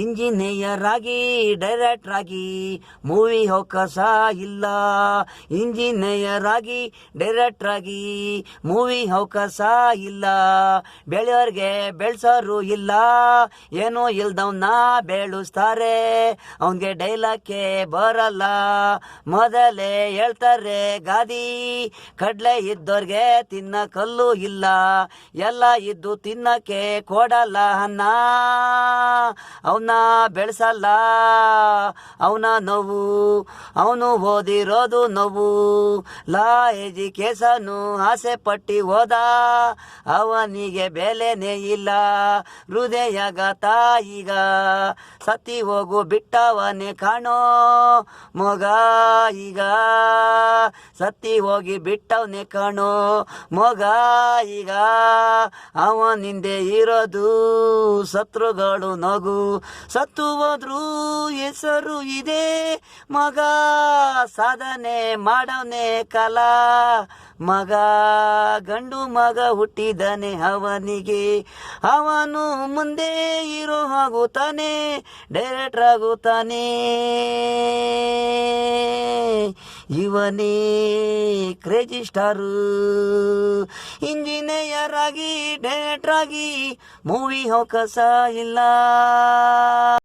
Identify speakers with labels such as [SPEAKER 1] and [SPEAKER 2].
[SPEAKER 1] Engineer ಆಗಿ director ಆಗಿ movie ಅವಕಾಶ ಇಲ್ಲ. ಇಂಜಿನಿಯರ್ ಆಗಿ ಡೈರೆಕ್ಟರ್ ಆಗಿ ಮೂವಿ ಅವಕಾಶ ಇಲ್ಲ. ಬೆಳೆಯೋರ್ಗೆ ಬೆಳ್ಸೋರು ಇಲ್ಲ, ಏನೋ ಇಲ್ದವ್ನ ಬೆಳೆಸ್ತಾರೆ. ಅವನ್ಗೆ ಡೈಲಾಗ್ಗೆ ಬರಲ್ಲ, ಮೊದಲೇ ಹೇಳ್ತಾರೆ ಗಾದಿ. ಕಡ್ಲೆ ಇದ್ದೋರ್ಗೆ ತಿನ್ನ ಕಲ್ಲು ಇಲ್ಲ, ಎಲ್ಲ ಇದ್ದು ತಿನ್ನಕ್ಕೆ ಕೊಡಲ್ಲ ಅನ್ನ. ಅವನ ಬೆಳೆಸಲ್ಲ, ಅವನ ನೋವು, ಅವನು ಓದಿರೋದು ನೋವು. ಲಾ ಎಜುಕೇಶನು ಆಸೆ ಪಟ್ಟಿ ಹೋದ, ಅವನಿಗೆ ಬೆಲೆನೇ ಇಲ್ಲ. ಹೃದಯಗಾತ ಈಗ ಸತ್ತಿ ಹೋಗು ಬಿಟ್ಟವನೇ ಕಾಣೋ ಮೊಗ. ಈಗ ಸತ್ತಿ ಹೋಗಿ ಬಿಟ್ಟವನೇ ಕಾಣೋ ಮೊಗ. ಈಗ ಅವನಿಂದೆ ಇರೋದು ಶತ್ರುಗಳು ನಗು. ಸತ್ತು ಹೋದ್ರು ಹೆಸರು ಇದೆ ಮಗ, ಸಾಧನೆ ಮಾಡವನೇ ಕಾಲ ಮಗ. ಗಂಡು ಮಗ ಹುಟ್ಟಿದಾನೆ ಅವನಿಗೆ, ಅವನು ಮುಂದೆ ಹೀರೋ ಆಗುತ್ತಾನೆ, ಡೈರೆಕ್ಟರ್ ಆಗುತ್ತಾನೆ. ಇವನೇ ಕ್ರೇಜಿ ಸ್ಟಾರು. ಇಂಜಿನಿಯರ್ ಆಗಿ ಡೈರೆಕ್ಟರ್ ಆಗಿ ಮೂವಿ ಅವಕಾಶ ಇಲ್ಲ.